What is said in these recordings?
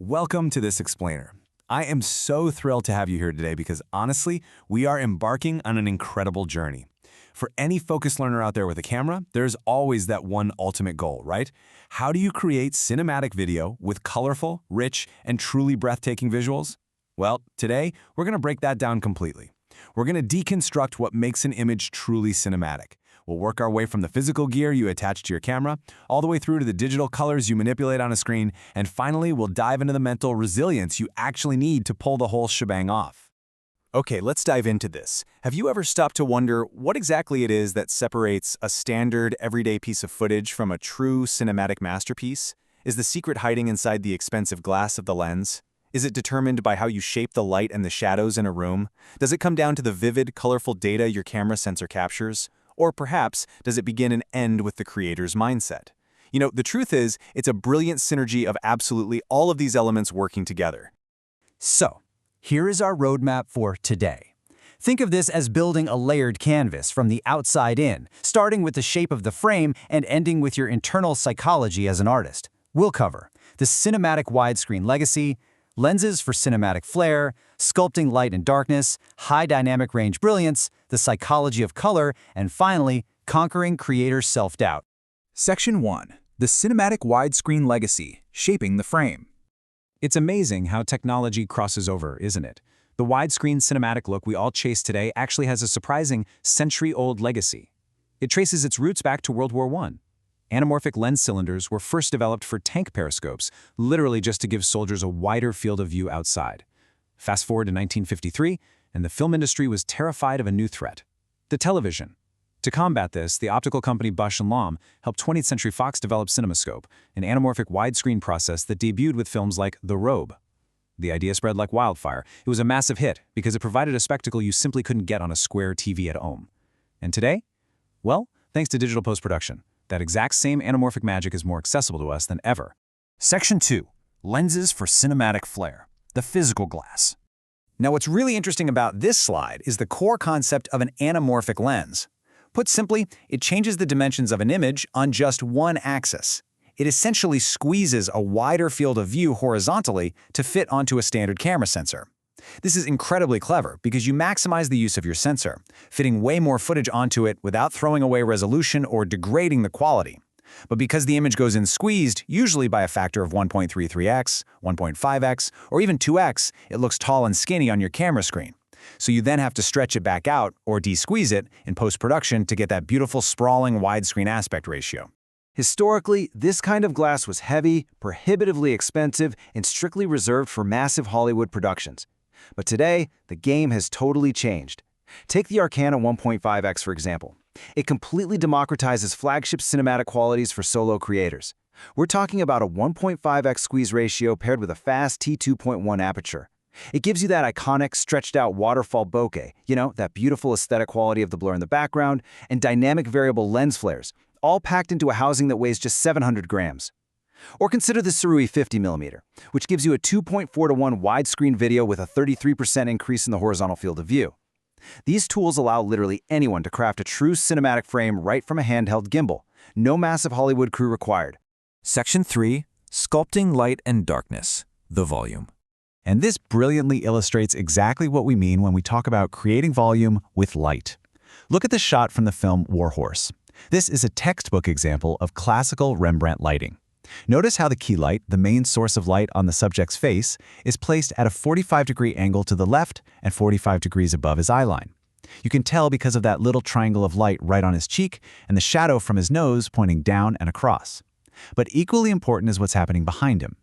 Welcome to This Explainer. I am so thrilled to have you here today because honestly, we are embarking on an incredible journey. For any focused learner out there with a camera, there's always that one ultimate goal, right? How do you create cinematic video with colorful, rich, and truly breathtaking visuals? Well, today, we're going to break that down completely. We're going to deconstruct what makes an image truly cinematic. We'll work our way from the physical gear you attach to your camera, all the way through to the digital colors you manipulate on a screen, and finally, we'll dive into the mental resilience you actually need to pull the whole shebang off. Okay, let's dive into this. Have you ever stopped to wonder what exactly it is that separates a standard, everyday piece of footage from a true cinematic masterpiece? Is the secret hiding inside the expensive glass of the lens? Is it determined by how you shape the light and the shadows in a room? Does it come down to the vivid, colorful data your camera sensor captures? Or perhaps, does it begin and end with the creator's mindset? You know, the truth is, it's a brilliant synergy of absolutely all of these elements working together. So, here is our roadmap for today. Think of this as building a layered canvas from the outside in, starting with the shape of the frame and ending with your internal psychology as an artist. We'll cover the cinematic widescreen legacy, lenses for cinematic flair, sculpting light and darkness, high dynamic range brilliance, the psychology of color, and finally, conquering creator self-doubt. Section 1. The Cinematic Widescreen Legacy, Shaping the Frame. It's amazing how technology crosses over, isn't it? The widescreen cinematic look we all chase today actually has a surprising century-old legacy. It traces its roots back to World War I. Anamorphic lens cylinders were first developed for tank periscopes, literally just to give soldiers a wider field of view outside. Fast forward to 1953, and the film industry was terrified of a new threat: the television. To combat this, the optical company Bausch & Lomb helped 20th Century Fox develop CinemaScope, an anamorphic widescreen process that debuted with films like The Robe. The idea spread like wildfire. It was a massive hit because it provided a spectacle you simply couldn't get on a square TV at home. And today? Well, thanks to digital post-production, that exact same anamorphic magic is more accessible to us than ever. Section 2. Lenses for cinematic flair. The physical glass. Now, what's really interesting about this slide is the core concept of an anamorphic lens. Put simply, it changes the dimensions of an image on just one axis. It essentially squeezes a wider field of view horizontally to fit onto a standard camera sensor. This is incredibly clever because you maximize the use of your sensor, fitting way more footage onto it without throwing away resolution or degrading the quality. But because the image goes in squeezed, usually by a factor of 1.33x, 1.5x, or even 2x, it looks tall and skinny on your camera screen. So you then have to stretch it back out or de-squeeze it in post-production to get that beautiful sprawling widescreen aspect ratio. Historically, this kind of glass was heavy, prohibitively expensive, and strictly reserved for massive Hollywood productions. But today, the game has totally changed. Take the Arcana 1.5x for example. It completely democratizes flagship cinematic qualities for solo creators. We're talking about a 1.5x squeeze ratio paired with a fast t2.1 aperture. It gives you that iconic, stretched-out waterfall bokeh, that beautiful aesthetic quality of the blur in the background, and dynamic variable lens flares, all packed into a housing that weighs just 700 grams. Or consider the Sirui 50mm, which gives you a 2.4:1 widescreen video with a 33% increase in the horizontal field of view. These tools allow literally anyone to craft a true cinematic frame right from a handheld gimbal. No massive Hollywood crew required. Section 3. Sculpting light and darkness. The volume. And this brilliantly illustrates exactly what we mean when we talk about creating volume with light. Look at the shot from the film War Horse. This is a textbook example of classical Rembrandt lighting. Notice how the key light, the main source of light on the subject's face, is placed at a 45-degree angle to the left and 45 degrees above his eye line. You can tell because of that little triangle of light right on his cheek and the shadow from his nose pointing down and across. But equally important is what's happening behind him.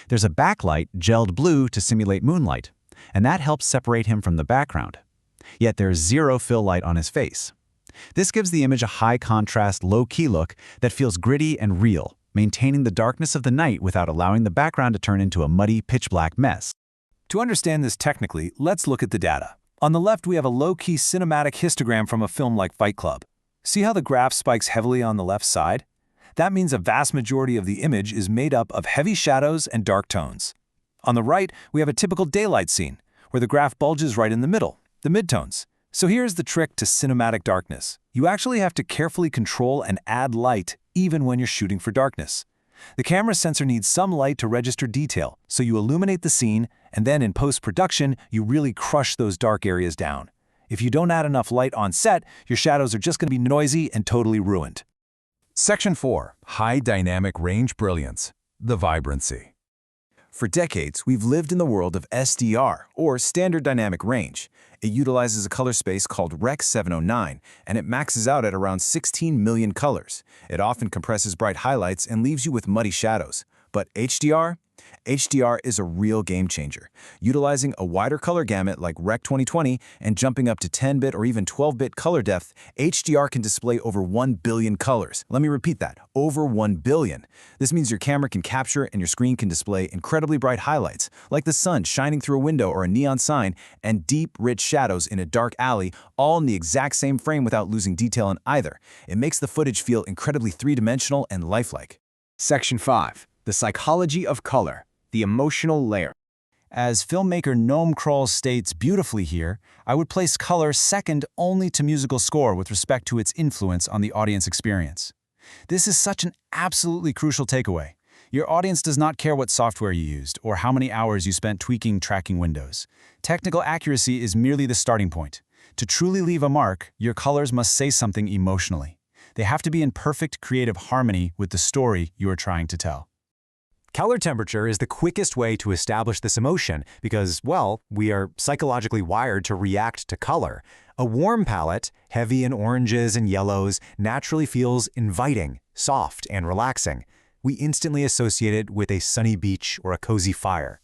There's a backlight gelled blue to simulate moonlight, and that helps separate him from the background. Yet there's zero fill light on his face. This gives the image a high-contrast, low-key look that feels gritty and real, maintaining the darkness of the night without allowing the background to turn into a muddy, pitch-black mess. To understand this technically, let's look at the data. On the left, we have a low-key cinematic histogram from a film like Fight Club. See how the graph spikes heavily on the left side? That means a vast majority of the image is made up of heavy shadows and dark tones. On the right, we have a typical daylight scene, where the graph bulges right in the middle, the midtones. So here's the trick to cinematic darkness. You actually have to carefully control and add light even when you're shooting for darkness. The camera sensor needs some light to register detail, so you illuminate the scene, and then in post-production, you really crush those dark areas down. If you don't add enough light on set, your shadows are just going to be noisy and totally ruined. Section 4. High Dynamic Range Brilliance. The Vibrancy. For decades, we've lived in the world of SDR, or Standard Dynamic Range. It utilizes a color space called Rec. 709, and it maxes out at around 16 million colors. It often compresses bright highlights and leaves you with muddy shadows. But HDR? HDR is a real game changer. Utilizing a wider color gamut like Rec. 2020 and jumping up to 10-bit or even 12-bit color depth, HDR can display over 1 billion colors. Let me repeat that, over 1 billion. This means your camera can capture and your screen can display incredibly bright highlights, like the sun shining through a window or a neon sign, and deep, rich shadows in a dark alley, all in the exact same frame without losing detail in either. It makes the footage feel incredibly three-dimensional and lifelike. Section 5. The Psychology of Color, the Emotional Layer. As filmmaker Noam Kroll states beautifully here, I would place color second only to musical score with respect to its influence on the audience experience. This is such an absolutely crucial takeaway. Your audience does not care what software you used or how many hours you spent tweaking tracking windows. Technical accuracy is merely the starting point. To truly leave a mark, your colors must say something emotionally. They have to be in perfect creative harmony with the story you are trying to tell. Color temperature is the quickest way to establish this emotion because, well, we are psychologically wired to react to color. A warm palette, heavy in oranges and yellows, naturally feels inviting, soft, and relaxing. We instantly associate it with a sunny beach or a cozy fire.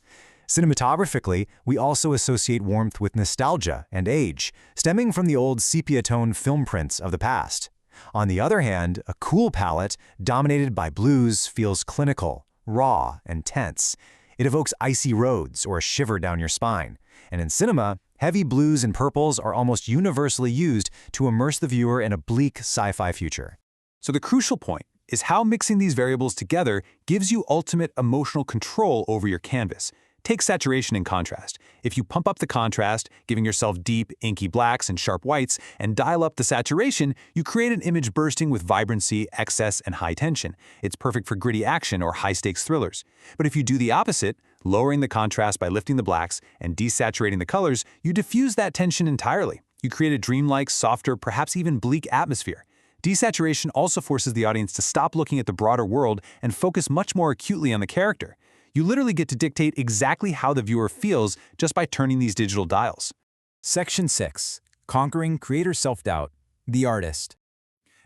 Cinematographically, we also associate warmth with nostalgia and age, stemming from the old sepia-tone film prints of the past. On the other hand, a cool palette, dominated by blues, feels clinical, raw, and tense. It evokes icy roads or a shiver down your spine. And in cinema, heavy blues and purples are almost universally used to immerse the viewer in a bleak sci-fi future. So the crucial point is how mixing these variables together gives you ultimate emotional control over your canvas. Take saturation and contrast. If you pump up the contrast, giving yourself deep, inky blacks and sharp whites, and dial up the saturation, you create an image bursting with vibrancy, excess, and high tension. It's perfect for gritty action or high-stakes thrillers. But if you do the opposite, lowering the contrast by lifting the blacks and desaturating the colors, you diffuse that tension entirely. You create a dreamlike, softer, perhaps even bleak atmosphere. Desaturation also forces the audience to stop looking at the broader world and focus much more acutely on the character. You literally get to dictate exactly how the viewer feels just by turning these digital dials. Section 6. Conquering Creator Self-Doubt, the Artist.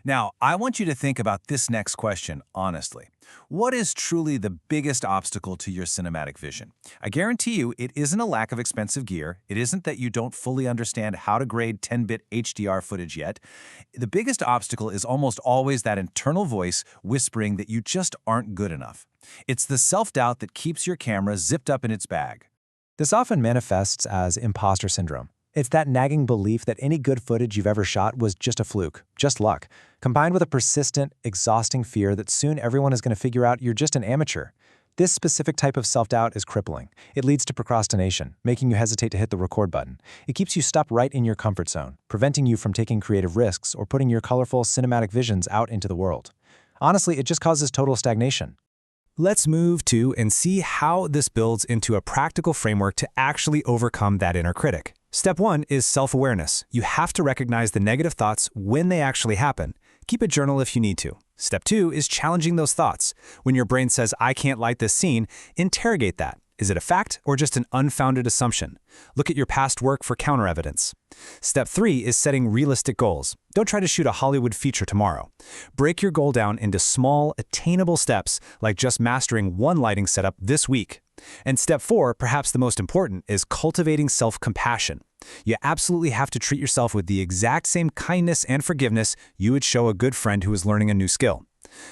Now, I want you to think about this next question honestly. What is truly the biggest obstacle to your cinematic vision? I guarantee you it isn't a lack of expensive gear. It isn't that you don't fully understand how to grade 10-bit HDR footage yet. The biggest obstacle is almost always that internal voice whispering that you just aren't good enough. It's the self-doubt that keeps your camera zipped up in its bag. This often manifests as imposter syndrome. It's that nagging belief that any good footage you've ever shot was just a fluke, just luck, combined with a persistent, exhausting fear that soon everyone is going to figure out you're just an amateur. This specific type of self-doubt is crippling. It leads to procrastination, making you hesitate to hit the record button. It keeps you stopped right in your comfort zone, preventing you from taking creative risks or putting your colorful cinematic visions out into the world. Honestly, it just causes total stagnation. Let's move to and see how this builds into a practical framework to actually overcome that inner critic. Step 1 is self-awareness. You have to recognize the negative thoughts when they actually happen. Keep a journal if you need to. Step 2 is challenging those thoughts. When your brain says, I can't light this scene, interrogate that. Is it a fact or just an unfounded assumption? Look at your past work for counter-evidence. Step 3 is setting realistic goals. Don't try to shoot a Hollywood feature tomorrow. Break your goal down into small, attainable steps, like just mastering one lighting setup this week. And step 4, perhaps the most important, is cultivating self-compassion. You absolutely have to treat yourself with the exact same kindness and forgiveness you would show a good friend who is learning a new skill.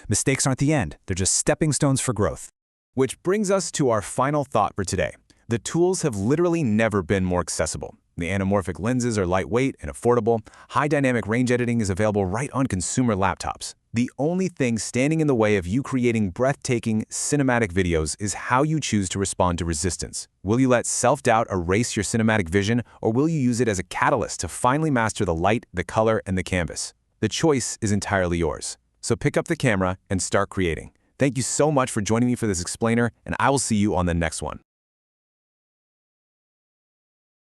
Mistakes aren't the end, they're just stepping stones for growth. Which brings us to our final thought for today. The tools have literally never been more accessible. The anamorphic lenses are lightweight and affordable. High dynamic range editing is available right on consumer laptops. The only thing standing in the way of you creating breathtaking, cinematic videos is how you choose to respond to resistance. Will you let self-doubt erase your cinematic vision, or will you use it as a catalyst to finally master the light, the color, and the canvas? The choice is entirely yours. So pick up the camera and start creating. Thank you so much for joining me for this explainer, and I will see you on the next one.